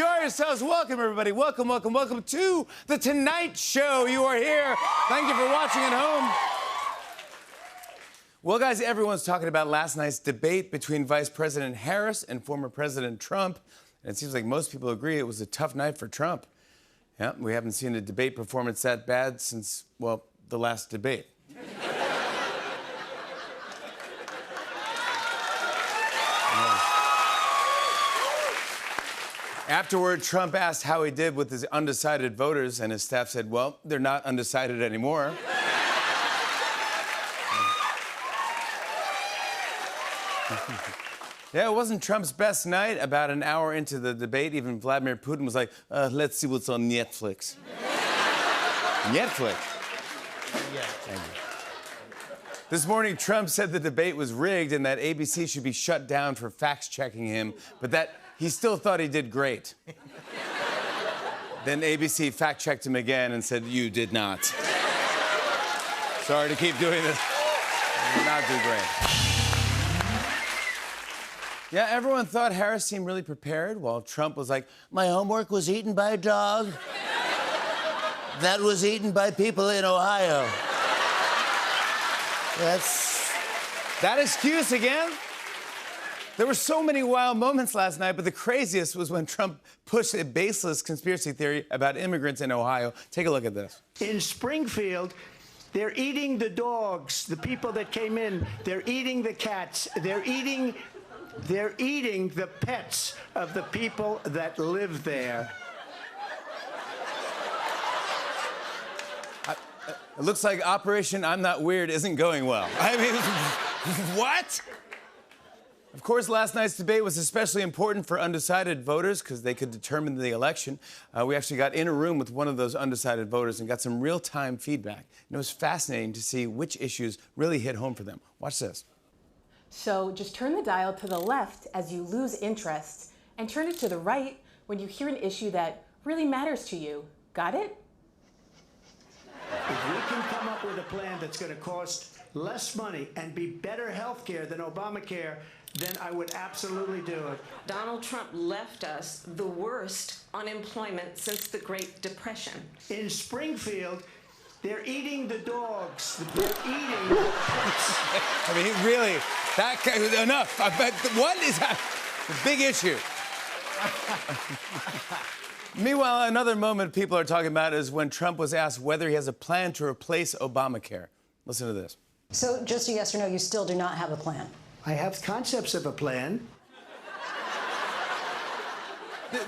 enjoy yourselves. Welcome, everybody. Welcome, welcome, welcome to The Tonight Show. You are here. Thank you for watching at home. Well, guys, everyone's talking about last night's debate between Vice President Harris and former President Trump. And it seems like most people agree it was a tough night for Trump. Yeah, we haven't seen a debate performance that bad since, well, the last debate. Afterward, Trump asked how he did with his undecided voters, and his staff said, well, they're not undecided anymore. Yeah, it wasn't Trump's best night. About an hour into the debate, even Vladimir Putin was like, let's see what's on Netflix. Netflix? Yeah. Thank you. This morning, Trump said the debate was rigged and that ABC should be shut down for fact-checking him, but that he still thought he did great. Then ABC fact-checked him again and said, you did not. Sorry to keep doing this. You did not do great. Yeah, everyone thought Harris seemed really prepared, while Trump was like, my homework was eaten by a dog. That was eaten by people in Ohio. That excuse again? There were so many wild moments last night, but the craziest was when Trump pushed a baseless conspiracy theory about immigrants in Ohio. Take a look at this. In Springfield, they're eating the dogs, the people that came in. They're eating the cats. They're eating the pets of the people that live there. It looks like Operation I'm Not Weird isn't going well. I mean, what? Of course, last night's debate was especially important for undecided voters because they could determine the election. We actually got in a room with one of those undecided voters and got some real-time feedback. And it was fascinating to see which issues really hit home for them. Watch this. So just turn the dial to the left as you lose interest and turn it to the right when you hear an issue that really matters to you. Got it? If we can come up with a plan that's going to cost less money and be better health care than Obamacare, then I would absolutely do it. Donald Trump left us the worst unemployment since the Great Depression. In Springfield, they're eating the dogs. They're eating the pets. I mean, really, that guy, enough. I bet, what is that? The big issue. Meanwhile, another moment people are talking about is when Trump was asked whether he has a plan to replace Obamacare. Listen to this. So just a yes or no, you still do not have a plan? I have concepts of a plan.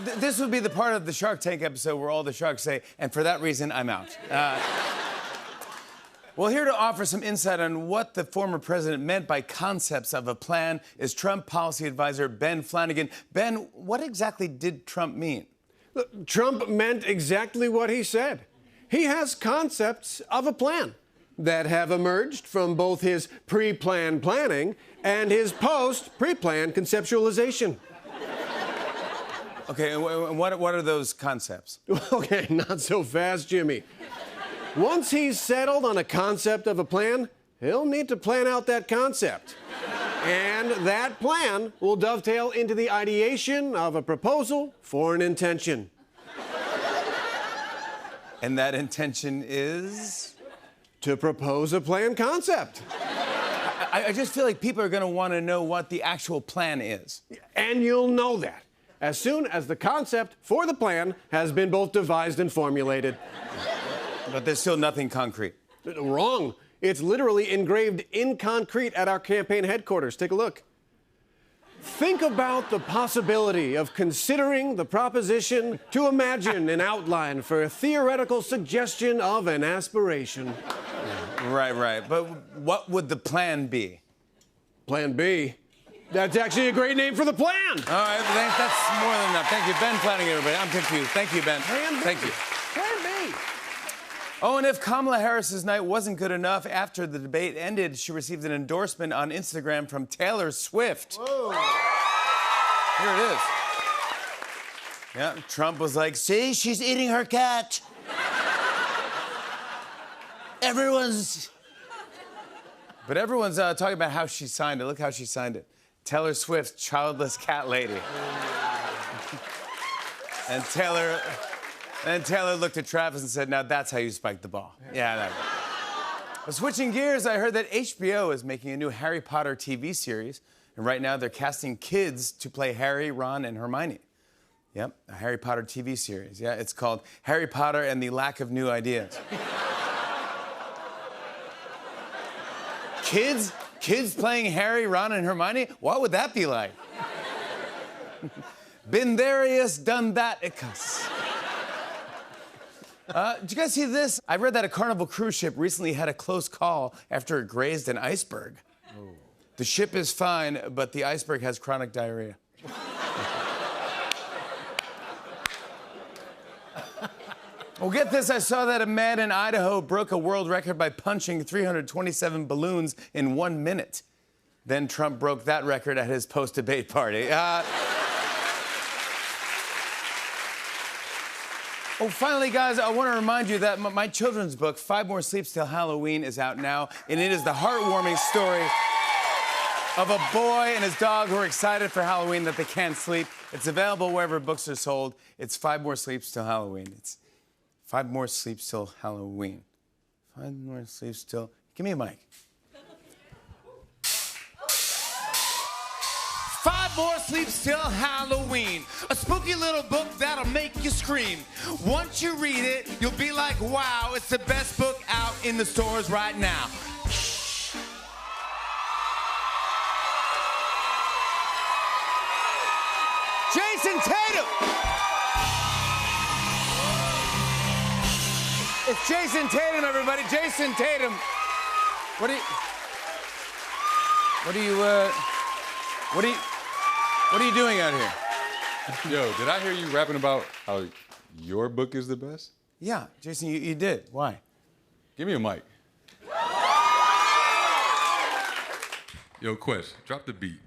This would be the part of the Shark Tank episode where all the sharks say, and for that reason, I'm out. Well, here to offer some insight on what the former president meant by concepts of a plan is Trump policy advisor Ben Flanagan. Ben, what exactly did Trump mean? Look, Trump meant exactly what he said. He has concepts of a plan that have emerged from both his pre-planned planning and his post-pre-planned conceptualization. Okay, and what are those concepts? Okay, not so fast, Jimmy. Once he's settled on a concept of a plan, he'll need to plan out that concept. And that plan will dovetail into the ideation of a proposal for an intention. And that intention is? To propose a planned concept. I just feel like people are going to want to know what the actual plan is. And you'll know that as soon as the concept for the plan has been both devised and formulated. But there's still nothing concrete. Wrong. It's literally engraved in concrete at our campaign headquarters. Take a look. Think about the possibility of considering the proposition to imagine an outline for a theoretical suggestion of an aspiration. Right. But what would the plan be? Plan B. That's actually a great name for the plan. All right, that's more than enough. Thank you, Ben Flanagan, everybody. I'm confused. Thank you, Ben. Plan B. Thank you. Plan B. Oh, and if Kamala Harris's night wasn't good enough, after the debate ended, she received an endorsement on Instagram from Taylor Swift. Whoa. Here it is. Yeah, Trump was like, see, she's eating her cat. Everyone's talking about how she signed it. Look how she signed it. Taylor Swift, childless cat lady. And Taylor looked at Travis and said, now that's how you spike the ball. Yeah, that. But switching gears, I heard that HBO is making a new Harry Potter TV series. And right now they're casting kids to play Harry, Ron, and Hermione. Yep, a Harry Potter TV series. Yeah, it's called Harry Potter and the Lack of New Ideas. Kids playing Harry, Ron, and Hermione? What would that be like? Been there-ious, done that-icus. Did you guys see this? I read that a Carnival cruise ship recently had a close call after it grazed an iceberg. Oh. The ship is fine, but the iceberg has chronic diarrhea. Well, get this. I saw that a man in Idaho broke a world record by punching 327 balloons in 1 minute. Then Trump broke that record at his post-debate party. Oh, finally, guys, I want to remind you that my children's book, 5 More Sleeps Till Halloween, is out now, and it is the heartwarming story of a boy and his dog who are excited for Halloween that they can't sleep. It's available wherever books are sold. It's 5 More Sleeps Till Halloween. It's 5 More Sleeps Till Halloween. 5 More Sleeps Till... Give me a mic. 5 More Sleeps Till Halloween. A spooky little book that'll make you scream. Once you read it, you'll be like, wow, it's the best book out in the stores right now. Jason Tatum! It's Jason Tatum, everybody. Jason Tatum. What are you doing out here? Yo, did I hear you rapping about how your book is the best? Yeah, Jason, you did. Why? Give me a mic. Yo, Quest, drop the beat.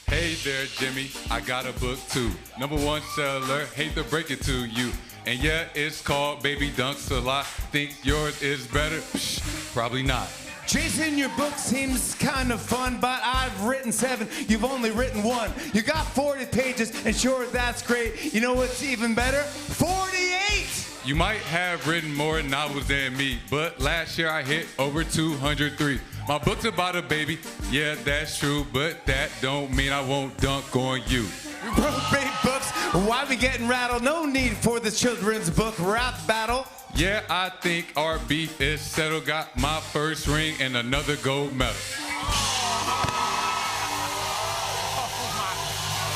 Hey there, Jimmy, I got a book too. #1 seller, hate to break it to you. And yeah, it's called Baby Dunks a lot. Think yours is better? Psh, probably not. Jason, your book seems kind of fun, but I've written 7, you've only written 1. You got 40 pages, and sure, that's great. You know what's even better? 48! You might have written more novels than me, but last year I hit over 203. My book's about a baby, yeah, that's true, but that don't mean I won't dunk on you. You wrote great books, why we getting rattled? No need for the children's book rap battle. Yeah, I think our beef is settled. Got my first ring and another gold medal.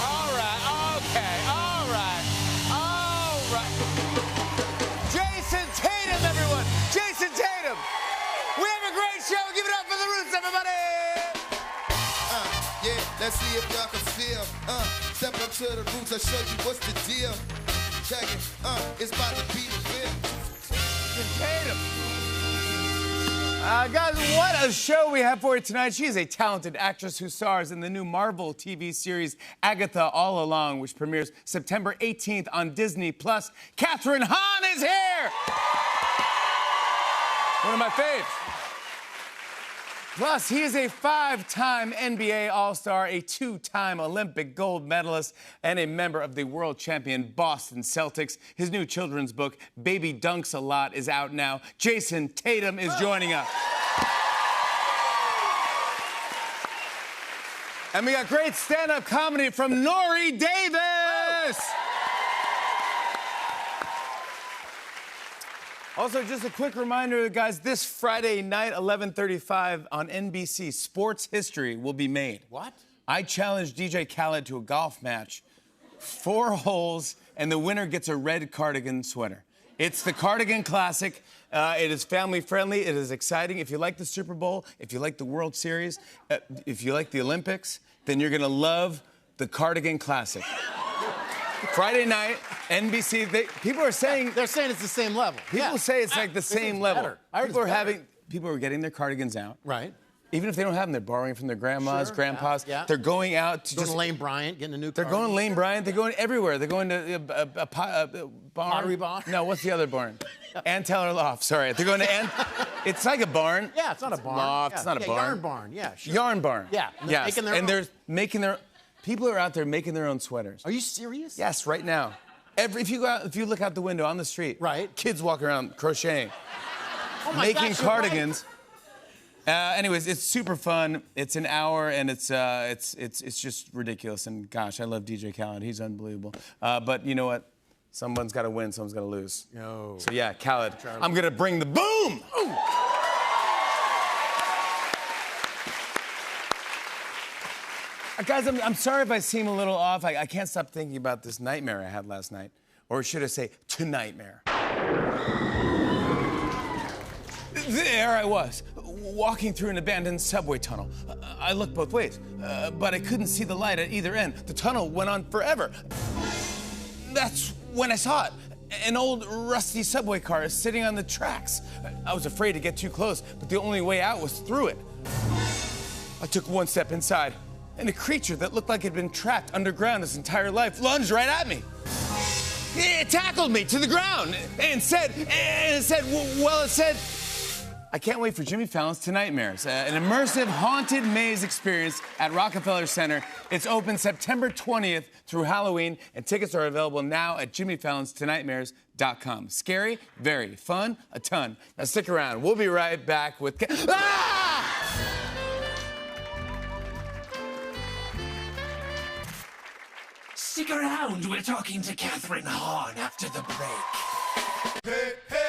All right. Jason Tatum, everyone. Jason Tatum. We have a great show. Give it up for the Roots, everybody. Yeah, let's see if y'all can feel. Step up to the Roots, I'll show you what's the deal. Check it, it's about to be the real. Tatum. Guys, what a show we have for you tonight. She is a talented actress who stars in the new Marvel TV series Agatha All Along, which premieres September 18th on Disney+. Kathryn Hahn is here! One of my faves. Plus, he is a 5-time NBA All-Star, a 2-time Olympic gold medalist, and a member of the world champion Boston Celtics. His new children's book, Baby Dunks a Lot, is out now. Jason Tatum is joining us. And we got great stand-up comedy from Nori Davis. Also, just a quick reminder, guys, this Friday night, 11:35 on NBC, Sports History will be made. What? I challenged DJ Khaled to a golf match, 4 holes, and the winner gets a red cardigan sweater. It's the Cardigan Classic. It is family-friendly. It is exciting. If you like the Super Bowl, if you like the World Series, if you like the Olympics, then you're going to love the Cardigan Classic. Friday night, NBC. People are saying they're saying it's the same level. People say it's like the same level. Better. People are getting their cardigans out. Right. Even if they don't have them, they're borrowing from their grandmas, grandpas. Yeah. They're going out to going to Lane Bryant, getting a new They're cardigan. going to Lane Bryant. They're going everywhere. They're going to a barn. Pottery barn? No, what's the other barn? Ann Taylor Loft. Sorry. They're going to Ann. It's like a barn. Yeah, it's not a barn. Loft. Yeah. It's not a barn. Yarn barn. Yeah, sure. Yarn barn. Yeah. Yes. Making their and own. they're making their. People are out there making their own sweaters. Are you serious? Yes, right now. If you look out the window on the street, right, kids walk around crocheting, oh my making gosh, you're cardigans. Right. Anyways, it's super fun. It's an hour, and it's just ridiculous. And gosh, I love DJ Khaled. He's unbelievable. But you know what? Someone's got to win. Someone's got to lose. No. So yeah, Khaled, I'm gonna bring the boom. Ooh. Guys, I'm sorry if I seem a little off. I can't stop thinking about this nightmare I had last night. Or should I say, to-nightmare. There I was, walking through an abandoned subway tunnel. I looked both ways, but I couldn't see the light at either end. The tunnel went on forever. That's when I saw it. An old rusty subway car is sitting on the tracks. I was afraid to get too close, but the only way out was through it. I took one step inside, and a creature that looked like it had been trapped underground its entire life lunged right at me. It tackled me to the ground and said, I can't wait for Jimmy Fallon's To-Nightmares, an immersive haunted maze experience at Rockefeller Center. It's open September 20th through Halloween, and tickets are available now at jimmyfallonstonightmares.com. Scary, very fun, a ton. Now stick around. We'll be right back with... Stick around. We're talking to Catherine Hahn after the break. Hey, hey.